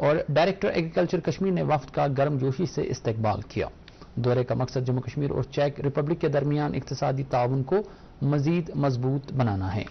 اور director agriculture Kashmir نے وفد کا گرم جوشی سے استقبال کیا۔ دورے کا مقصد جموں کشمیر اور چیک ریپبلک کے درمیان اقتصادی تعاون کو مزید مضبوط بنانا ہے۔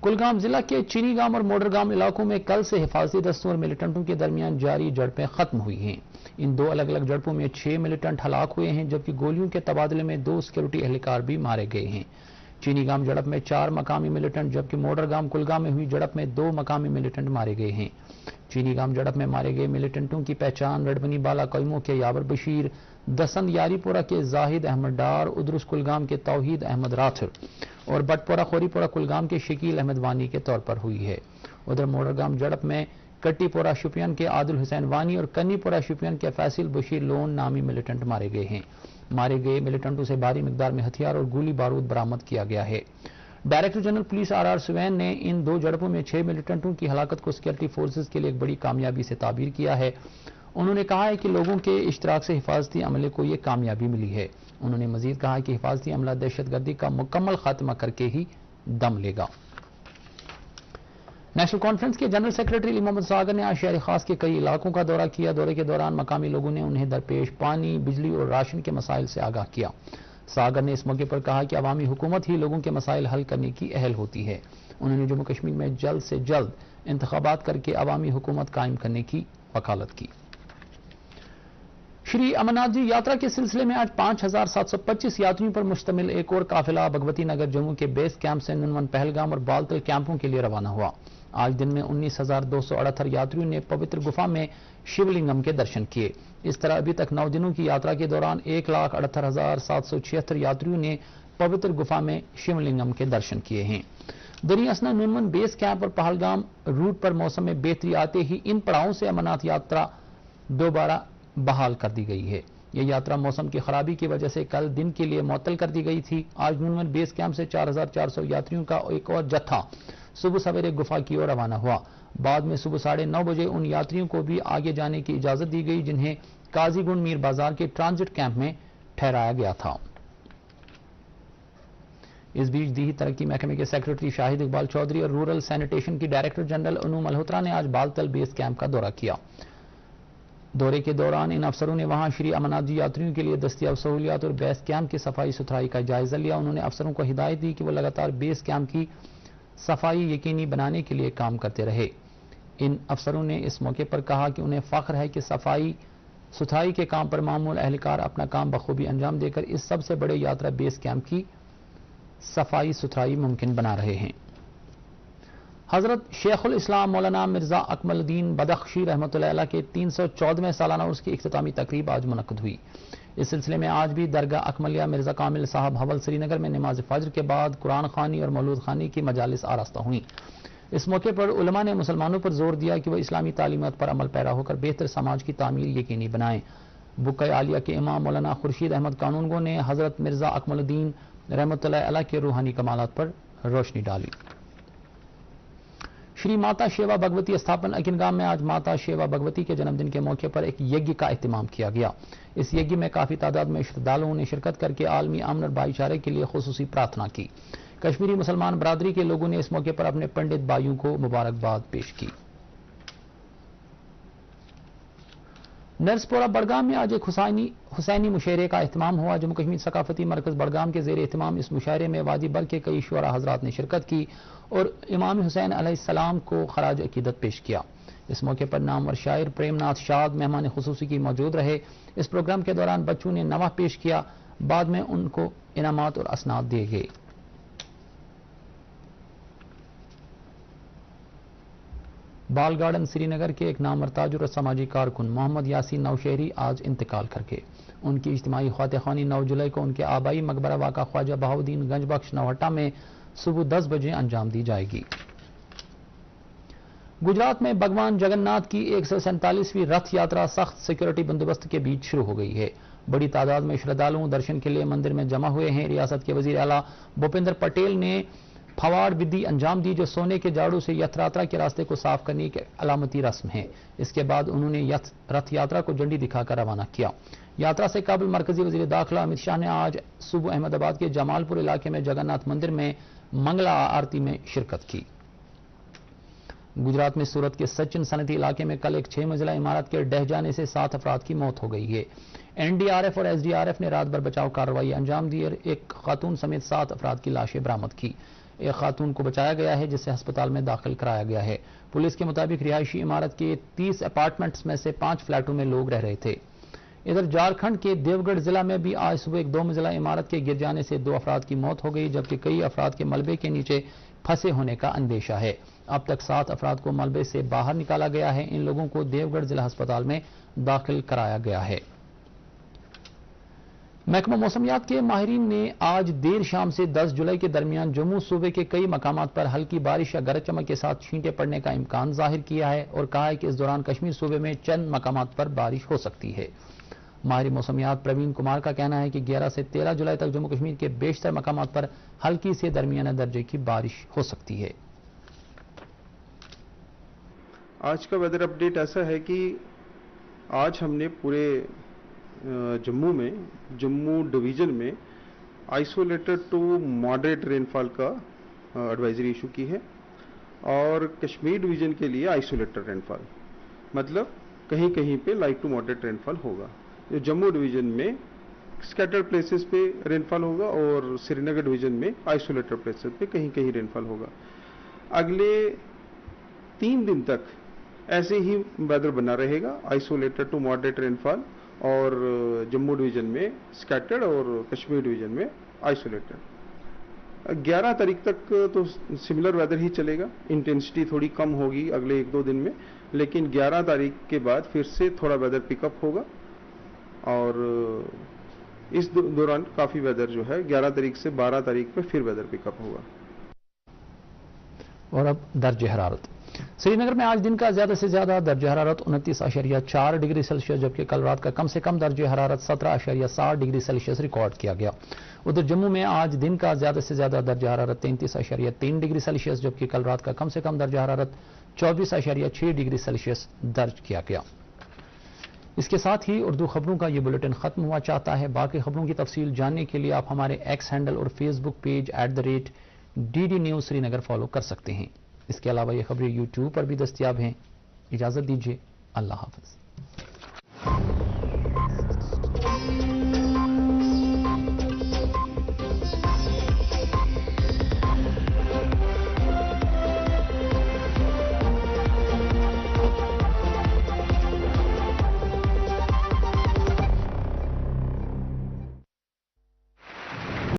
کلگام ضلع کے چینی گام اور موڈر گام علاقوں میں کل سے حفاظتی دستوں اور ملیٹنٹوں کے درمیان جاری جھڑپیں ختم ہوئی ہیں۔ ان دو الگ الگ جھڑپوں میں 6 ملیٹنٹ ہلاک ہوئے ہیں، جبکہ گولیوں کے تبادلے میں 2 سیکورٹی اہلکار بھی مارے گئے ہیں۔ چینی گام جھڑپ میں 4 مقامی ملیٹنٹ، جبکہ موڈر گام کلگام میں ہوئی جھڑپ میں 2 مقامی ملیٹنٹ مارے گئے ہیں۔ چینی گام جھڑپ میں مارے گئے ملیٹنٹوں کی پہچان رڈبنی بالا قیموں کے یابر بشیر، دسند یاری پورہ کے زاہد احمد ڈار، ادرس کلگام کے توحید احمد راتھر اور بٹ پورہ خوری پورہ کلگام کے شکیل احمد وانی کے طور پر ہوئی ہے۔ ادھر موڈر گام جھڑپ میں کٹی پورہ شپین کے عادل حسین وانی اور کنی پورہ شپین کے فیصل بشیر لون نامی ملیٹنٹ مارے گئے ہیں۔ مارے گئے ملیٹنٹوں سے بھاری مقدار میں ہتھیار اور گولی بارود برآمد کیا گیا ہے۔ ڈائریکٹر جنرل پولیس آر سوین نے ان 2 جھڑپوں میں 6 ملیٹنٹوں کی ہلاکت کو سیکورٹی فورسز کے لیے ایک بڑی کامیابی سے تعبیر کیا ہے۔ انہوں نے کہا ہے کہ لوگوں کے اشتراک سے حفاظتی عملے کو یہ کامیابی ملی ہے۔ انہوں نے مزید کہا کہ حفاظتی عملہ دہشت گردی کا مکمل خاتمہ کر کے ہی دم لے گا۔ نیشنل کانفرنس کے جنرل سیکرٹری علی محمد ساگر نے آج شہر خاص کے کئی علاقوں کا دورہ کیا۔ دورے کے دوران مقامی لوگوں نے انہیں درپیش پانی، بجلی اور راشن کے مسائل سے آگاہ کیا۔ ساگر نے اس موقع پر کہا کہ عوامی حکومت ہی لوگوں کے مسائل حل کرنے کی اہل ہوتی ہے۔ انہوں نے جموں کشمیر میں جلد سے جلد انتخابات کر کے عوامی حکومت قائم کرنے کی وکالت کی۔ شری امرناتھ جی یاترا کے سلسلے میں آج 5725 یاتریوں پر مشتمل ایک اور قافلہ بھگوتی نگر جموں کے بیس کیمپ سے ننون پہلگام اور بالتل کیمپوں کے لیے روانہ ہوا۔ آج دن میں 19,268 یاتریوں نے پوتر گفا میں شیو لنگم کے درشن کیے۔ اس طرح ابھی تک 9 دنوں کی یاترا کے دوران 1,68,776 یاتریوں نے پوتر گفا میں شیو لنگم کے درشن کیے ہیں۔ دریں اثنا ننون بیس کیمپ اور پہلگام روٹ پر موسم میں بہتری آتے ہی ان پڑاؤں سے امرناتھ یاترا دوبارہ بحال کر دی گئی ہے۔ یہ یاترا موسم کی خرابی کی وجہ سے کل دن کے لیے معطل کر دی گئی تھی۔ آج ننون بیس کیمپ سے 4,400 یاتریوں کا ایک اور جتھا صبح سویرے گفا کی اور روانہ ہوا۔ بعد میں صبح 9:30 بجے ان یاتریوں کو بھی آگے جانے کی اجازت دی گئی جنہیں قاضی گنڈ میر بازار کے ٹرانزٹ کیمپ میں ٹھہرایا گیا تھا۔ اس بیچ دیہی ترقی محکمے کے سیکرٹری شاہد اقبال چودھری اور رورل سینیٹیشن کی ڈائریکٹر جنرل انو ملہوترا نے آج بالتل بیس کیمپ کا دورہ کیا۔ دورے کے دوران ان افسروں نے وہاں شری امرناتھ جی یاتریوں کے لیے دستیاب سہولیات اور بیس کیمپ کی صفائی ستھرائی کا جائزہ لیا۔ انہوں نے افسروں کو ہدایت دی کہ وہ لگاتار بیس کیمپ کی صفائی یقینی بنانے کے لیے کام کرتے رہے۔ ان افسروں نے اس موقع پر کہا کہ انہیں فخر ہے کہ صفائی ستھرائی کے کام پر معمول اہلکار اپنا کام بخوبی انجام دے کر اس سب سے بڑے یاترا بیس کیمپ کی صفائی ستھرائی ممکن بنا رہے ہیں۔ حضرت شیخ الاسلام مولانا مرزا اکمل الدین بدخشی رحمۃ اللہ علیہ کے 314ویں سالانہ عرس کی اختتامی تقریب آج منعقد ہوئی۔ اس سلسلے میں آج بھی درگاہ اکملیہ مرزا کامل صاحب حول سری نگر میں نماز فجر کے بعد قرآن خوانی اور مولود خوانی کی مجالس آراستہ ہوئیں۔ اس موقع پر علماء نے مسلمانوں پر زور دیا کہ وہ اسلامی تعلیمات پر عمل پیرا ہو کر بہتر سماج کی تعمیر یقینی بنائیں۔ بقع عالیہ کے امام مولانا خورشید احمد قانونگو نے حضرت مرزا اکمل الدین رحمۃ اللہ علیہ کے روحانی کمالات پر روشنی ڈالی۔ شری ماتا شیوا بھگوتی استھاپن اکنگام میں آج ماتا شیوا بھگوتی کے جنم دن کے موقع پر ایک یجنا کا اہتمام کیا گیا۔ اس یجنا میں کافی تعداد میں شردھالوؤں نے شرکت کر کے عالمی امن اور بھائی چارے کے لیے خصوصی پرارتھنا کی۔ کشمیری مسلمان برادری کے لوگوں نے اس موقع پر اپنے پنڈت بھائیوں کو مبارکباد پیش کی۔ نرسپورہ بڑگام میں آج ایک حسینی مشاعرے کا اہتمام ہوا۔ جموں کشمیر ثقافتی مرکز بڑگام کے زیر اہتمام اس مشاعرے میں وادی بر کے کئی شعراء حضرات نے شرکت کی اور امام حسین علیہ السلام کو خراج عقیدت پیش کیا۔ اس موقع پر نامور شاعر پریم ناتھ شاد مہمان خصوصی کی موجود رہے۔ اس پروگرام کے دوران بچوں نے نواح پیش کیا، بعد میں ان کو انعامات اور اسناد دیے گئے۔ بال گارڈن سری نگر کے ایک نامور تاجر اور سماجی کارکن محمد یاسین نوشہری آج انتقال کر گئے۔ ان کی اجتماعی خاطر خوانی 9 جولائی کو ان کے آبائی مقبرہ واقع خواجہ بہاؤدین گنج بخش نوہٹا میں صبح 10 بجے انجام دی جائے گی۔ گجرات میں بھگوان جگن ناتھ کی 147ویں رتھ یاترا سخت سیکورٹی بندوبست کے بیچ شروع ہو گئی ہے۔ بڑی تعداد میں شردھالو درشن کے لیے مندر میں جمع ہوئے ہیں۔ ریاست کے وزیر اعلیٰ بھوپندر پٹیل نے پھواڑ ودھی انجام دی، جو سونے کے جاڑو سے یتھ یاترا کے راستے کو صاف کرنے کی علامتی رسم ہے۔ اس کے بعد انہوں نے رتھ یاترا کو جھنڈی دکھا کر روانہ کیا۔ یاترا سے قبل مرکزی وزیر داخلہ امت شاہ نے آج صبح احمد آباد کے جمال پور علاقے میں جگن ناتھ مندر میں منگلا آرتی میں شرکت کی۔ گجرات میں سورت کے سچن صنعتی علاقے میں کل ایک 6 منزلہ عمارت کے ڈہ جانے سے 7 افراد کی موت ہو گئی ہے۔ NDRF اور SDRF نے رات بھر بچاؤ کارروائی انجام دی اور ایک خاتون سمیت 7 افراد کی لاشیں برآمد کی۔ ایک خاتون کو بچایا گیا ہے جسے ہسپتال میں داخل کرایا گیا ہے۔ پولیس کے مطابق رہائشی عمارت کے 30 اپارٹمنٹس میں سے 5 فلیٹوں میں لوگ رہ رہے تھے۔ ادھر جھارکھنڈ کے دیوگڑھ ضلع میں بھی آج صبح ایک 2 منزلہ عمارت کے گر جانے سے 2 افراد کی موت ہو گئی، جبکہ کئی افراد کے ملبے کے نیچے پھنسے ہونے کا اندیشہ ہے۔ اب تک 7 افراد کو ملبے سے باہر نکالا گیا ہے۔ ان لوگوں کو دیوگڑھ ضلع ہسپتال میں داخل کرایا گیا ہے۔ محکمہ موسمیات کے ماہرین نے آج دیر شام سے 10 جولائی کے درمیان جموں صوبے کے کئی مقامات پر ہلکی بارش یا گرج چمک کے ساتھ چھینٹیں پڑنے کا امکان ظاہر کیا ہے اور کہا ہے کہ اس دوران کشمیر صوبے میں چند مقامات پر بارش ہو سکتی ہے۔ ماہر موسمیات پروین کمار کا کہنا ہے کہ 11 سے 13 جولائی تک جموں کشمیر کے بیشتر مقامات پر ہلکی سے درمیانہ درجے کی بارش ہو سکتی ہے۔ آج کا ویدر اپڈیٹ ایسا ہے کہ آج ہم نے پورے جموں ڈویژن میں آئسولیٹڈ ٹو ماڈریٹ رین فال کا ایڈوائزری ایشو کی ہے، اور کشمیر ڈویژن کے لیے آئسولیٹڈ رین فال، مطلب کہیں کہیں پہ لائٹ ٹو ماڈریٹ رین فال ہوگا۔ جو جموں ڈویژن میں اسکیٹرڈ پلیسز پہ رین فال ہوگا اور سری نگر ڈویژن میں آئسولیٹڈ پلیسز پہ کہیں کہیں رین فال ہوگا۔ اگلے 3 دن تک ایسے ہی ویدر بنا رہے گا، آئسولیٹڈ ٹو ماڈریٹ رین فال، اور جموں ڈویژن میں اسکیٹرڈ اور کشمیر ڈویژن میں آئسولیٹڈ۔ 11 تاریخ تک تو سملر ویدر ہی چلے گا، انٹینسٹی تھوڑی کم ہوگی اگلے 1-2 دن میں، لیکن 11 تاریخ کے بعد پھر سے تھوڑا ویدر پک اپ ہوگا، اور اس دوران کافی ویدر جو ہے 11 تاریخ سے 12 تاریخ پہ پھر ویدر پک اپ ہوگا۔ اور اب درجہ حرارت۔ سری نگر میں آج دن کا زیادہ سے زیادہ درجہ حرارت 29.4 ڈگری سیلسیس، جبکہ کل رات کا کم سے کم درجہ حرارت 17.7 ڈگری سیلسیس ریکارڈ کیا گیا۔ ادھر جموں میں آج دن کا زیادہ سے زیادہ درجہ حرارت 33.3 ڈگری سیلسیس، جبکہ کل رات کا کم سے کم درجہ حرارت 24.6 ڈگری سیلسیس درج کیا گیا۔ اس کے ساتھ ہی اردو خبروں کا یہ بلیٹن ختم ہوا چاہتا ہے۔ باقی خبروں کی تفصیل جاننے کے لیے آپ ہمارے ایکس ہینڈل اور فیس بک پیج @DD News سری نگر فالو کر سکتے ہیں۔ اس کے علاوہ یہ خبریں YouTube پر بھی دستیاب ہیں۔ اجازت دیجیے، اللہ حافظ۔